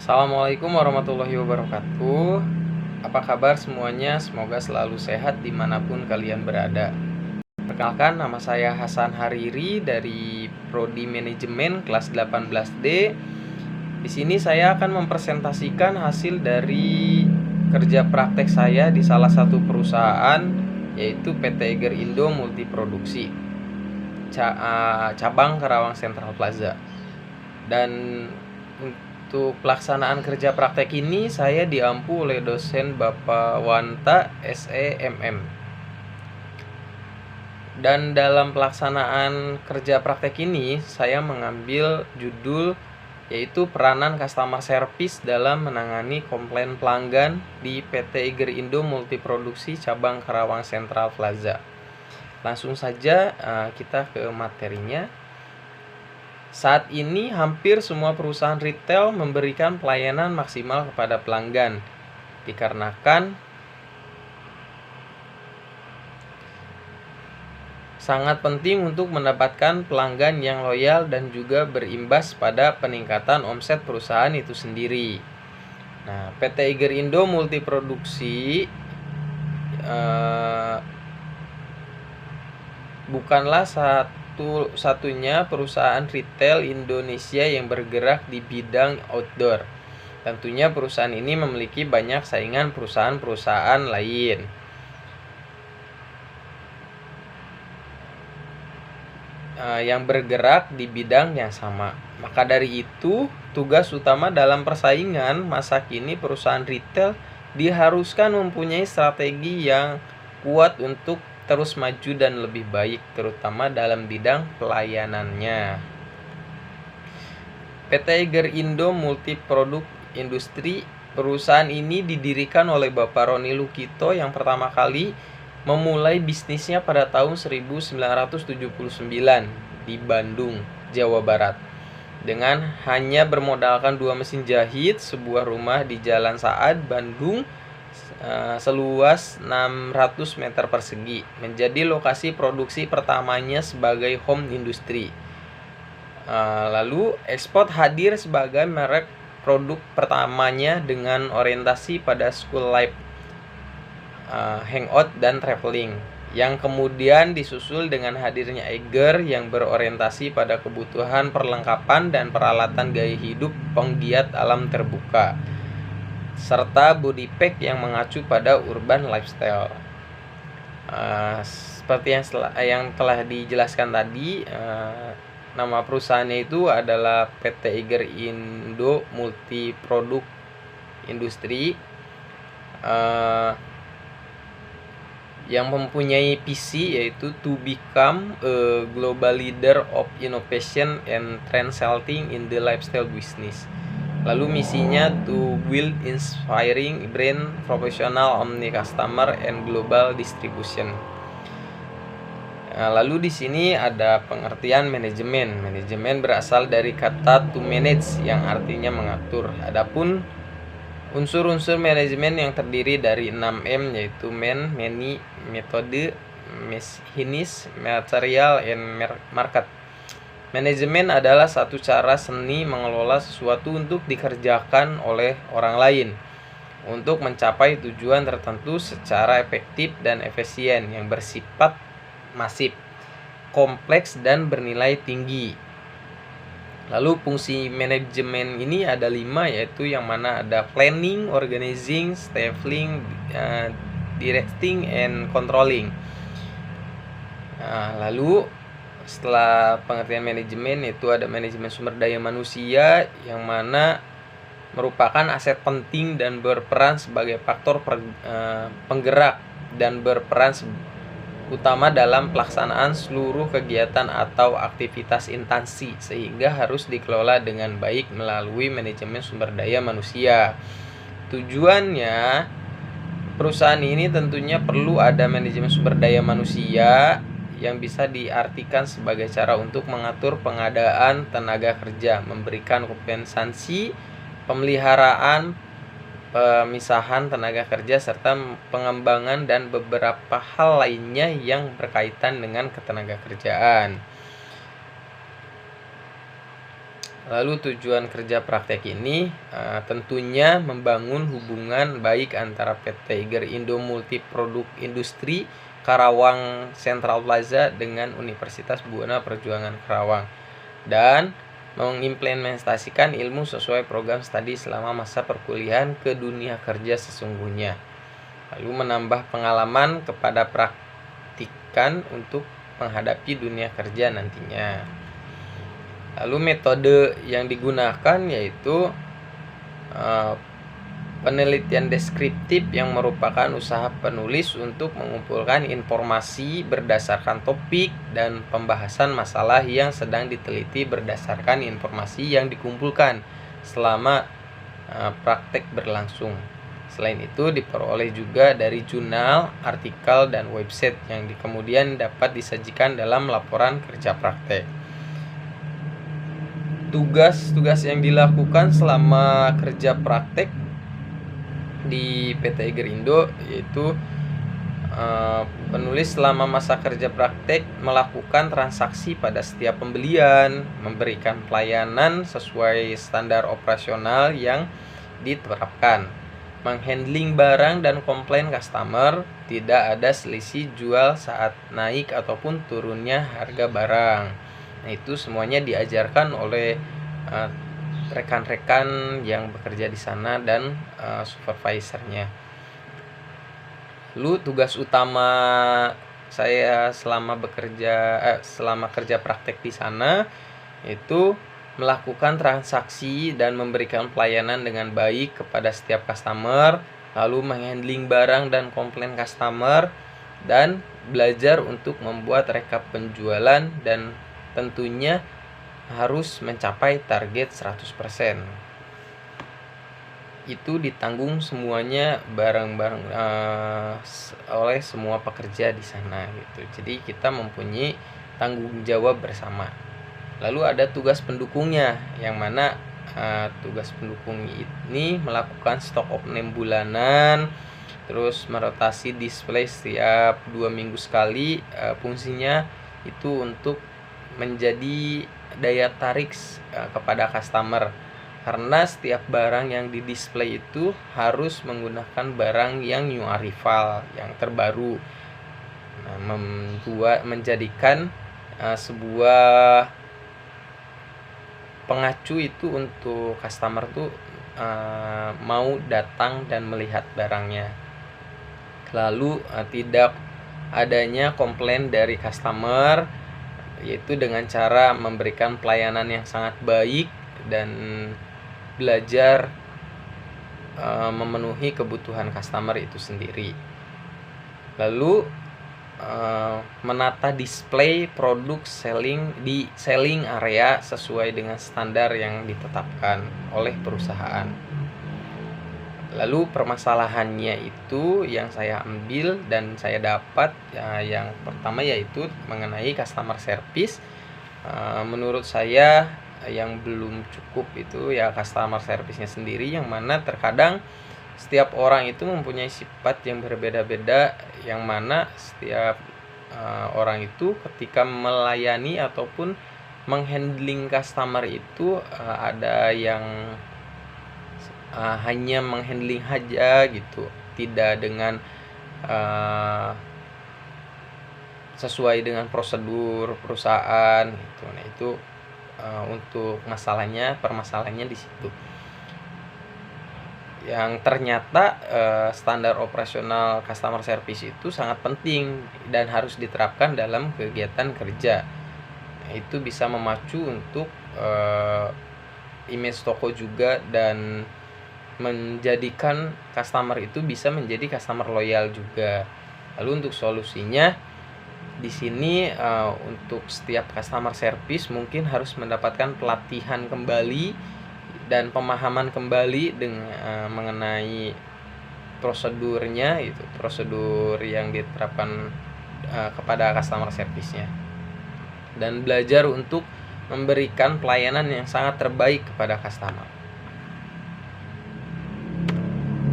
Assalamualaikum warahmatullahi wabarakatuh. Apa kabar semuanya? Semoga selalu sehat dimanapun kalian berada. Perkenalkan, nama saya Hasan Hariri dari Prodi Manajemen kelas 18D. Di sini saya akan mempresentasikan hasil dari kerja praktek saya di salah satu perusahaan, yaitu PT Eger Indo Multiproduksi, cabang Karawang Central Plaza. Dan untuk pelaksanaan kerja praktek ini saya diampu oleh dosen Bapak Wanta SEMM. Dan dalam pelaksanaan kerja praktek ini saya mengambil judul yaitu peranan customer service dalam menangani komplain pelanggan di PT Eger Indo Multiproduksi cabang Karawang Central Plaza. Langsung saja kita ke materinya. Saat ini hampir semua perusahaan retail memberikan pelayanan maksimal kepada pelanggan, dikarenakan sangat penting untuk mendapatkan pelanggan yang loyal dan juga berimbas pada peningkatan omset perusahaan itu sendiri. Nah, PT Eger Indo Multiproduksi bukanlah satu-satunya perusahaan retail Indonesia yang bergerak di bidang outdoor. Tentunya perusahaan ini memiliki banyak saingan perusahaan-perusahaan lain. Yang bergerak di bidang yang sama. Maka dari itu, tugas utama dalam persaingan masa kini perusahaan retail diharuskan mempunyai strategi yang kuat untuk terus maju dan lebih baik, terutama dalam bidang pelayanannya. PT Eger Indo Multiproduk Industri, perusahaan ini didirikan oleh Bapak Roni Lukito yang pertama kali memulai bisnisnya pada tahun 1979 di Bandung, Jawa Barat. Dengan hanya bermodalkan 2 mesin jahit, sebuah rumah di Jalan Saad, Bandung, seluas 600 meter persegi, menjadi lokasi produksi pertamanya sebagai home industry. Lalu Export hadir sebagai merek produk pertamanya dengan orientasi pada school life, hangout dan traveling, yang kemudian disusul dengan hadirnya Eger yang berorientasi pada kebutuhan perlengkapan dan peralatan gaya hidup penggiat alam terbuka, serta body pack yang mengacu pada urban lifestyle. Seperti yang telah dijelaskan tadi, nama perusahaannya itu adalah PT Eger Indo Multiproduk Industri, yang mempunyai visi yaitu to become a global leader of innovation and trend setting in the lifestyle business. Lalu misinya to build inspiring brand, professional omni customer and global distribution. Lalu di sini ada pengertian manajemen. Manajemen berasal dari kata to manage yang artinya mengatur. Adapun unsur-unsur manajemen yang terdiri dari 6M yaitu man, many, metode, machines, material, and market. Manajemen adalah satu cara seni mengelola sesuatu untuk dikerjakan oleh orang lain untuk mencapai tujuan tertentu secara efektif dan efisien yang bersifat masif, kompleks, dan bernilai tinggi. Lalu fungsi manajemen ini ada 5, yaitu yang mana ada planning, organizing, staffing, directing, and controlling. Lalu setelah pengertian manajemen itu ada manajemen sumber daya manusia yang mana merupakan aset penting dan berperan sebagai faktor penggerak dan berperan utama dalam pelaksanaan seluruh kegiatan atau aktivitas instansi, sehingga harus dikelola dengan baik melalui manajemen sumber daya manusia. Tujuannya perusahaan ini tentunya perlu ada manajemen sumber daya manusia yang bisa diartikan sebagai cara untuk mengatur pengadaan tenaga kerja, memberikan kompensasi, pemeliharaan, pemisahan tenaga kerja, serta pengembangan dan beberapa hal lainnya yang berkaitan dengan ketenaga kerjaan. Lalu tujuan kerja praktek ini tentunya membangun hubungan baik antara PT Iger Indo Multiproduk Industri Karawang Central Plaza dengan Universitas Buana Perjuangan Karawang, dan mengimplementasikan ilmu sesuai program studi selama masa perkuliahan ke dunia kerja sesungguhnya. Lalu menambah pengalaman kepada praktikan untuk menghadapi dunia kerja nantinya. Lalu metode yang digunakan yaitu penelitian deskriptif yang merupakan usaha penulis untuk mengumpulkan informasi berdasarkan topik dan pembahasan masalah yang sedang diteliti berdasarkan informasi yang dikumpulkan selama praktek berlangsung. Selain itu diperoleh juga dari jurnal, artikel, dan website yang kemudian dapat disajikan dalam laporan kerja praktek. Tugas-tugas yang dilakukan selama kerja praktek di PT Iger Indo yaitu penulis selama masa kerja praktek melakukan transaksi pada setiap pembelian, memberikan pelayanan sesuai standar operasional yang diterapkan, menghandling barang dan komplain customer, tidak ada selisih jual saat naik ataupun turunnya harga barang. Nah, itu semuanya diajarkan oleh rekan-rekan yang bekerja di sana dan supervisornya. Lalu tugas utama saya selama kerja praktek di sana itu melakukan transaksi dan memberikan pelayanan dengan baik kepada setiap customer, lalu menghandling barang dan komplain customer, dan belajar untuk membuat rekap penjualan, dan tentunya harus mencapai target 100%. Itu ditanggung semuanya bareng-bareng oleh semua pekerja di sana gitu. Jadi kita mempunyai tanggung jawab bersama. Lalu ada tugas pendukungnya, yang mana tugas pendukung ini melakukan stok opening bulanan, terus merotasi display setiap 2 minggu sekali. Fungsinya itu untuk menjadi daya tarik kepada customer, karena setiap barang yang di display itu harus menggunakan barang yang new arrival, yang terbaru. Nah, menjadikan sebuah pengacu itu untuk customer tuh mau datang dan melihat barangnya. Lalu tidak adanya komplain dari customer, yaitu dengan cara memberikan pelayanan yang sangat baik dan belajar memenuhi kebutuhan customer itu sendiri. Lalu menata display produk di selling area sesuai dengan standar yang ditetapkan oleh perusahaan. Lalu permasalahannya itu yang saya ambil dan saya dapat yang pertama yaitu mengenai customer service. Menurut saya yang belum cukup itu ya customer service-nya sendiri, yang mana terkadang setiap orang itu mempunyai sifat yang berbeda-beda, yang mana setiap orang itu ketika melayani ataupun menghandling customer itu ada yang hanya menghandling aja gitu, tidak dengan sesuai dengan prosedur perusahaan gitu. Nah, itu untuk permasalahannya di situ. Yang ternyata standar operasional customer service itu sangat penting dan harus diterapkan dalam kegiatan kerja. Nah, itu bisa memacu untuk image toko juga, dan menjadikan customer itu bisa menjadi customer loyal juga. Lalu untuk solusinya di sini untuk setiap customer service mungkin harus mendapatkan pelatihan kembali dan pemahaman kembali dengan mengenai prosedurnya, itu prosedur yang diterapkan kepada customer service-nya, dan belajar untuk memberikan pelayanan yang sangat terbaik kepada customer.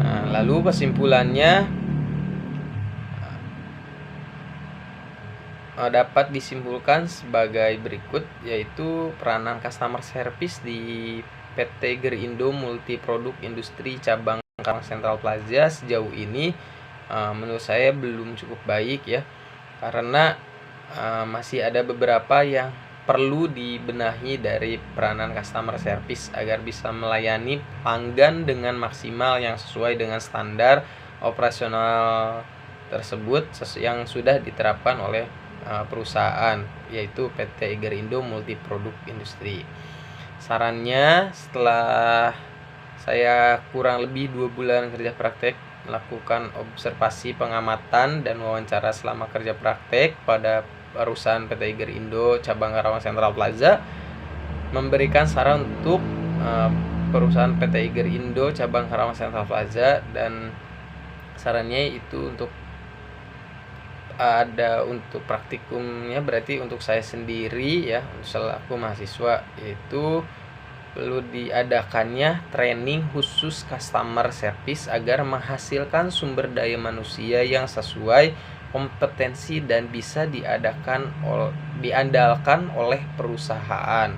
Nah, lalu kesimpulannya dapat disimpulkan sebagai berikut, yaitu peranan customer service di PT Gerindo Multiproduk Industri cabang Karawang Central Plaza sejauh ini menurut saya belum cukup baik ya, karena masih ada beberapa yang perlu dibenahi dari peranan customer service agar bisa melayani pelanggan dengan maksimal yang sesuai dengan standar operasional tersebut yang sudah diterapkan oleh perusahaan, yaitu PT Gerindo Multiproduk Industri. Sarannya, setelah saya kurang lebih 2 bulan kerja praktek, melakukan observasi pengamatan dan wawancara selama kerja praktek pada perusahaan PT Gerindo cabang Karawang Central Plaza, memberikan saran untuk perusahaan PT Gerindo cabang Karawang Central Plaza, dan sarannya itu untuk ada untuk praktikumnya, berarti untuk saya sendiri ya, selaku mahasiswa, yaitu perlu diadakannya training khusus customer service agar menghasilkan sumber daya manusia yang sesuai kompetensi dan bisa diandalkan oleh perusahaan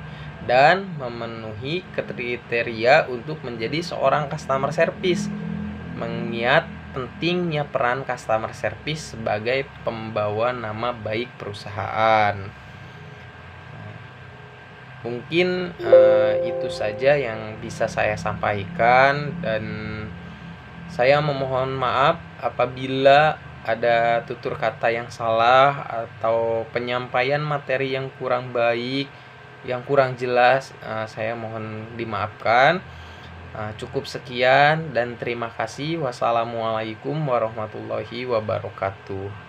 dan memenuhi kriteria untuk menjadi seorang customer service, mengingat pentingnya peran customer service sebagai pembawa nama baik perusahaan. Mungkin itu saja yang bisa saya sampaikan, dan saya memohon maaf apabila ada tutur kata yang salah atau penyampaian materi yang kurang baik, yang kurang jelas. Saya mohon dimaafkan. Cukup sekian dan terima kasih. Wassalamualaikum warahmatullahi wabarakatuh.